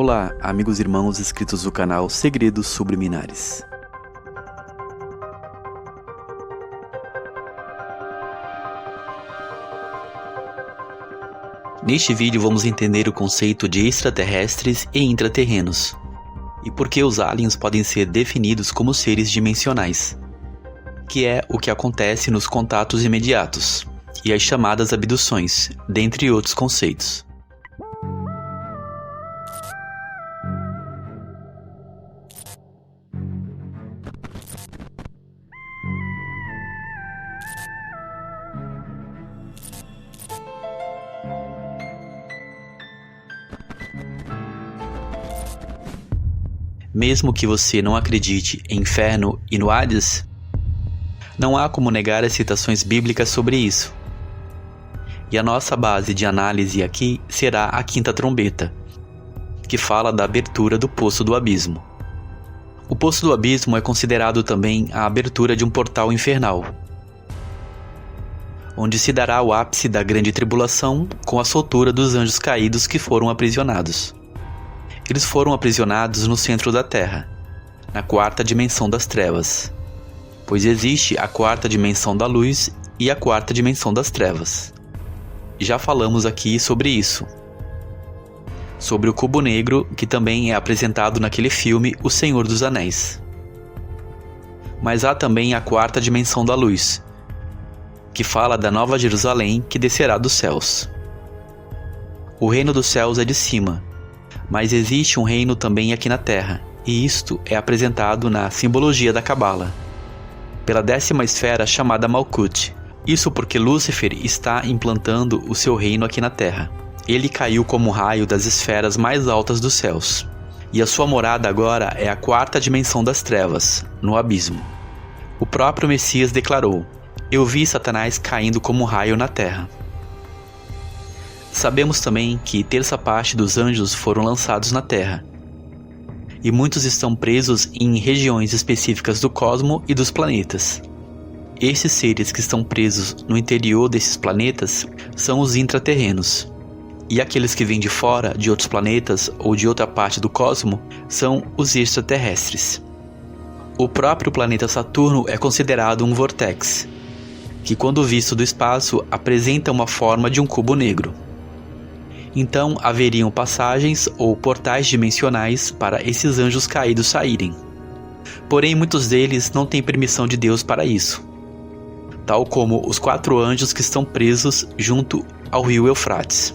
Olá, amigos e irmãos inscritos do canal Segredos Subliminares. Neste vídeo vamos entender o conceito de extraterrestres e intraterrenos, e por que os aliens podem ser definidos como seres dimensionais, que é o que acontece nos contatos imediatos, e as chamadas abduções, dentre outros conceitos. Mesmo que você não acredite em inferno e no Hades, não há como negar as citações bíblicas sobre isso. E a nossa base de análise aqui será a quinta trombeta, que fala da abertura do Poço do Abismo. O Poço do Abismo é considerado também a abertura de um portal infernal, onde se dará o ápice da grande tribulação com a soltura dos anjos caídos que foram aprisionados. Eles foram aprisionados no centro da Terra, na quarta dimensão das trevas, pois existe a quarta dimensão da luz e a quarta dimensão das trevas. Já falamos aqui sobre isso, sobre o cubo negro que também é apresentado naquele filme O Senhor dos Anéis. Mas há também a quarta dimensão da luz, que fala da Nova Jerusalém que descerá dos céus. O reino dos céus é de cima, mas existe um reino também aqui na Terra, e isto é apresentado na simbologia da Cabala, pela 10ª esfera chamada Malkuth. Isso porque Lúcifer está implantando o seu reino aqui na Terra. Ele caiu como um raio das esferas mais altas dos céus, e a sua morada agora é a quarta dimensão das trevas, no abismo. O próprio Messias declarou: "Eu vi Satanás caindo como um raio na Terra." Sabemos também que terça parte dos anjos foram lançados na Terra, e muitos estão presos em regiões específicas do cosmo e dos planetas. Esses seres que estão presos no interior desses planetas são os intraterrenos, e aqueles que vêm de fora, de outros planetas ou de outra parte do cosmo, são os extraterrestres. O próprio planeta Saturno é considerado um vórtex, que quando visto do espaço apresenta uma forma de um cubo negro. Então haveriam passagens ou portais dimensionais para esses anjos caídos saírem. Porém, muitos deles não têm permissão de Deus para isso, tal como os 4 anjos que estão presos junto ao rio Eufrates.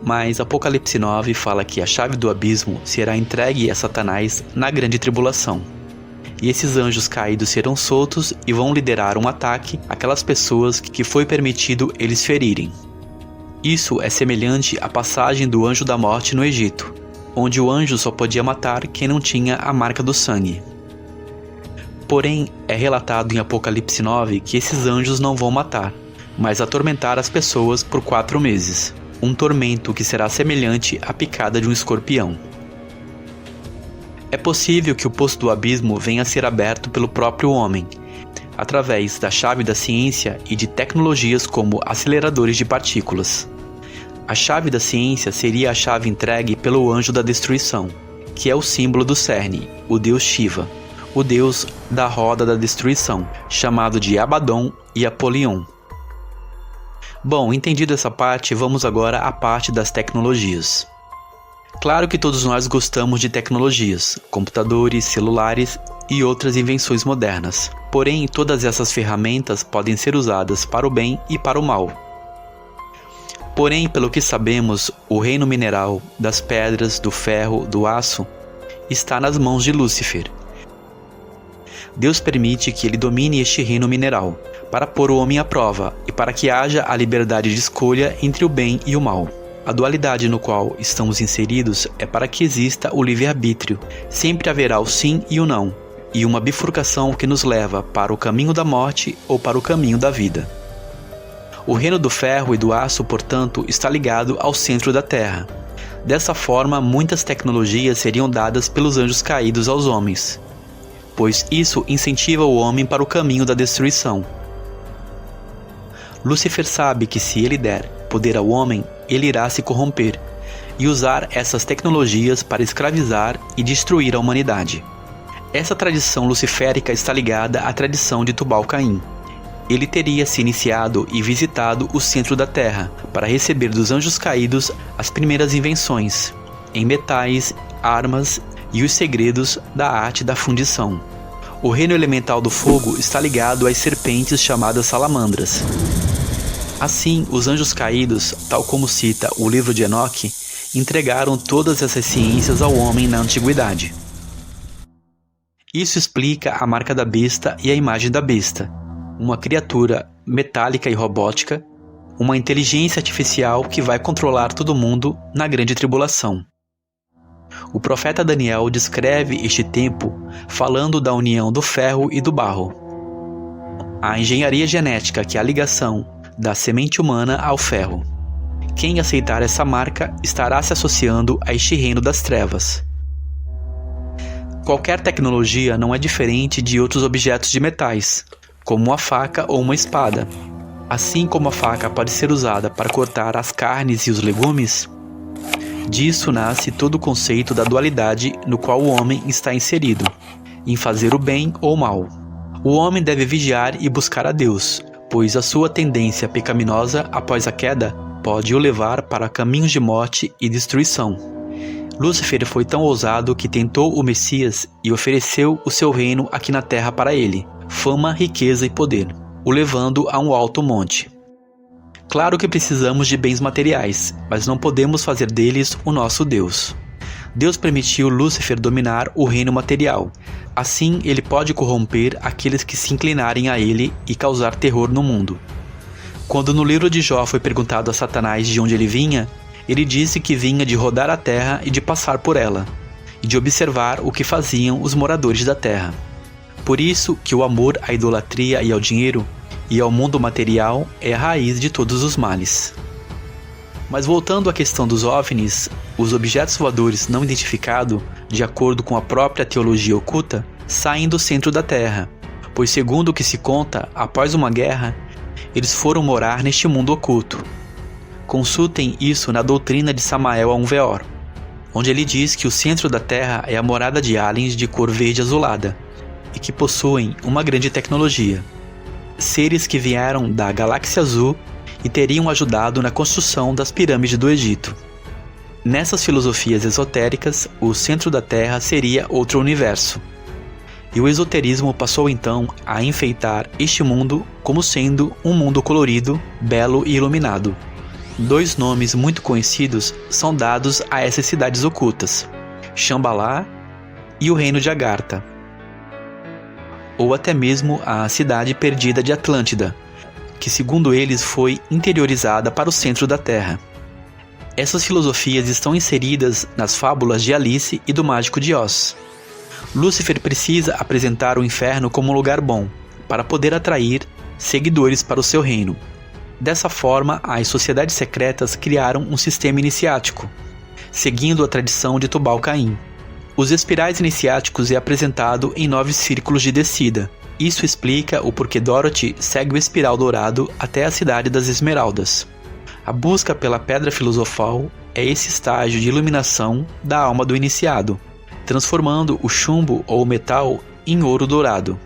Mas Apocalipse 9 fala que a chave do abismo será entregue a Satanás na grande tribulação, e esses anjos caídos serão soltos e vão liderar um ataque àquelas pessoas que foi permitido eles ferirem. Isso é semelhante à passagem do anjo da morte no Egito, onde o anjo só podia matar quem não tinha a marca do sangue. Porém, é relatado em Apocalipse 9 que esses anjos não vão matar, mas atormentar as pessoas por 4 meses, um tormento que será semelhante à picada de um escorpião. É possível que o poço do abismo venha a ser aberto pelo próprio homem, através da chave da ciência e de tecnologias como aceleradores de partículas. A chave da ciência seria a chave entregue pelo anjo da destruição, que é o símbolo do cerne, o deus Shiva, o deus da roda da destruição, chamado de Abaddon e Apolion. Bom, entendido essa parte, vamos agora à parte das tecnologias. Claro que todos nós gostamos de tecnologias, computadores, celulares e outras invenções modernas. Porém, todas essas ferramentas podem ser usadas para o bem e para o mal. Porém, pelo que sabemos, o reino mineral, das pedras, do ferro, do aço, está nas mãos de Lúcifer. Deus permite que ele domine este reino mineral, para pôr o homem à prova e para que haja a liberdade de escolha entre o bem e o mal. A dualidade no qual estamos inseridos é para que exista o livre-arbítrio. Sempre haverá o sim e o não, e uma bifurcação que nos leva para o caminho da morte ou para o caminho da vida. O reino do ferro e do aço, portanto, está ligado ao centro da Terra. Dessa forma, muitas tecnologias seriam dadas pelos anjos caídos aos homens, pois isso incentiva o homem para o caminho da destruição. Lúcifer sabe que se ele der poder ao homem, ele irá se corromper, e usar essas tecnologias para escravizar e destruir a humanidade. Essa tradição luciférica está ligada à tradição de Tubal-Caim. Ele teria se iniciado e visitado o centro da Terra para receber dos anjos caídos as primeiras invenções em metais, armas e os segredos da arte da fundição. O reino elemental do fogo está ligado às serpentes chamadas salamandras. Assim, os anjos caídos, tal como cita o livro de Enoque, entregaram todas essas ciências ao homem na antiguidade. Isso explica a marca da besta e a imagem da besta, uma criatura metálica e robótica, uma inteligência artificial que vai controlar todo mundo na grande tribulação. O profeta Daniel descreve este tempo falando da união do ferro e do barro. A engenharia genética, que é a ligação da semente humana ao ferro. Quem aceitar essa marca estará se associando a este reino das trevas. Qualquer tecnologia não é diferente de outros objetos de metais, como uma faca ou uma espada. Assim como a faca pode ser usada para cortar as carnes e os legumes, disso nasce todo o conceito da dualidade no qual o homem está inserido, em fazer o bem ou o mal. O homem deve vigiar e buscar a Deus, pois a sua tendência pecaminosa após a queda pode o levar para caminhos de morte e destruição. Lúcifer foi tão ousado que tentou o Messias e ofereceu o seu reino aqui na terra para ele, fama, riqueza e poder, o levando a um alto monte. Claro que precisamos de bens materiais, mas não podemos fazer deles o nosso Deus. Deus permitiu Lúcifer dominar o reino material. Assim, ele pode corromper aqueles que se inclinarem a ele e causar terror no mundo. Quando no livro de Jó foi perguntado a Satanás de onde ele vinha, ele disse que vinha de rodar a terra e de passar por ela, e de observar o que faziam os moradores da terra. Por isso que o amor à idolatria e ao dinheiro e ao mundo material é a raiz de todos os males. Mas voltando à questão dos OVNIs, os objetos voadores não identificados, de acordo com a própria teologia oculta, saem do centro da Terra, pois segundo o que se conta, após uma guerra, eles foram morar neste mundo oculto. Consultem isso na doutrina de Samael Aunveor, onde ele diz que o centro da Terra é a morada de aliens de cor verde azulada, e que possuem uma grande tecnologia. Seres que vieram da Galáxia Azul e teriam ajudado na construção das pirâmides do Egito. Nessas filosofias esotéricas, o centro da Terra seria outro universo. E o esoterismo passou então a enfeitar este mundo como sendo um mundo colorido, belo e iluminado. Dois nomes muito conhecidos são dados a essas cidades ocultas: Shambhala e o Reino de Agartha, ou até mesmo a cidade perdida de Atlântida, que segundo eles foi interiorizada para o centro da Terra. Essas filosofias estão inseridas nas fábulas de Alice e do Mágico de Oz. Lúcifer precisa apresentar o inferno como um lugar bom, para poder atrair seguidores para o seu reino. Dessa forma, as sociedades secretas criaram um sistema iniciático, seguindo a tradição de Tubal-Caim. Os espirais iniciáticos é apresentado em 9 círculos de descida. Isso explica o porquê Dorothy segue o espiral dourado até a cidade das Esmeraldas. A busca pela pedra filosofal é esse estágio de iluminação da alma do iniciado, transformando o chumbo ou metal em ouro dourado,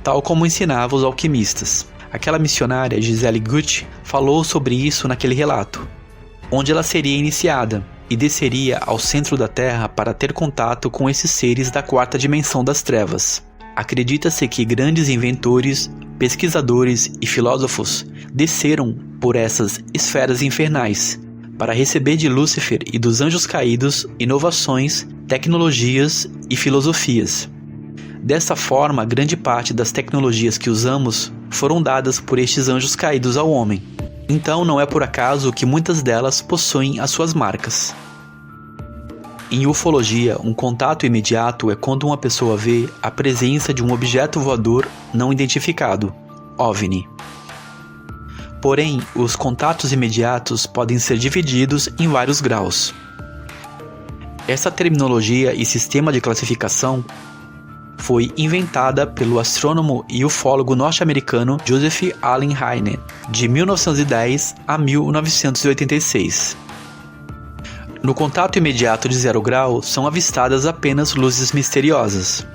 tal como ensinava os alquimistas. Aquela missionária Gisele Gucci falou sobre isso naquele relato, onde ela seria iniciada e desceria ao centro da Terra para ter contato com esses seres da 4ª dimensão das trevas. Acredita-se que grandes inventores, pesquisadores e filósofos desceram por essas esferas infernais para receber de Lúcifer e dos anjos caídos inovações, tecnologias e filosofias. Dessa forma, grande parte das tecnologias que usamos foram dadas por estes anjos caídos ao homem. Então não é por acaso que muitas delas possuem as suas marcas. Em ufologia, um contato imediato é quando uma pessoa vê a presença de um objeto voador não identificado, OVNI. Porém, os contatos imediatos podem ser divididos em vários graus. Essa terminologia e sistema de classificação foi inventada pelo astrônomo e ufólogo norte-americano Joseph Allen Hynek, de 1910 a 1986. No contato imediato de 0 grau, são avistadas apenas luzes misteriosas.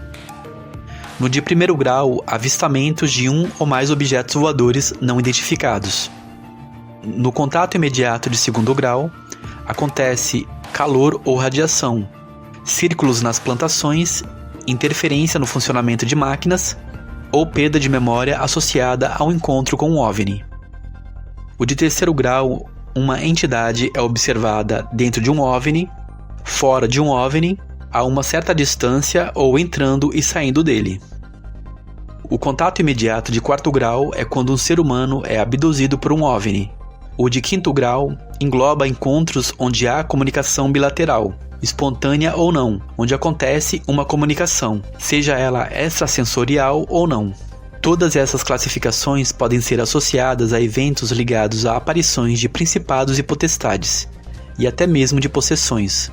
No de 1º grau, avistamentos de um ou mais objetos voadores não identificados. No contato imediato de 2º grau, acontece calor ou radiação, círculos nas plantações, interferência no funcionamento de máquinas ou perda de memória associada ao encontro com um OVNI. O de 3º grau, uma entidade é observada dentro de um OVNI, fora de um OVNI, a uma certa distância ou entrando e saindo dele. O contato imediato de 4º grau é quando um ser humano é abduzido por um OVNI. O de 5º grau engloba encontros onde há comunicação bilateral, espontânea ou não, onde acontece uma comunicação, seja ela extrasensorial ou não. Todas essas classificações podem ser associadas a eventos ligados a aparições de principados e potestades, e até mesmo de possessões.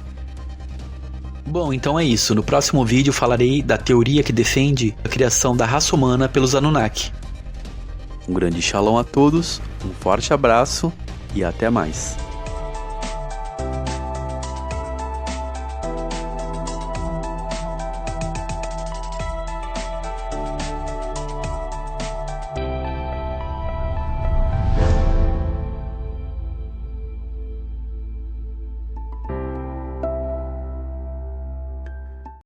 Bom, então é isso. No próximo vídeo falarei da teoria que defende a criação da raça humana pelos Anunnaki. Um grande shalom a todos, um forte abraço e até mais.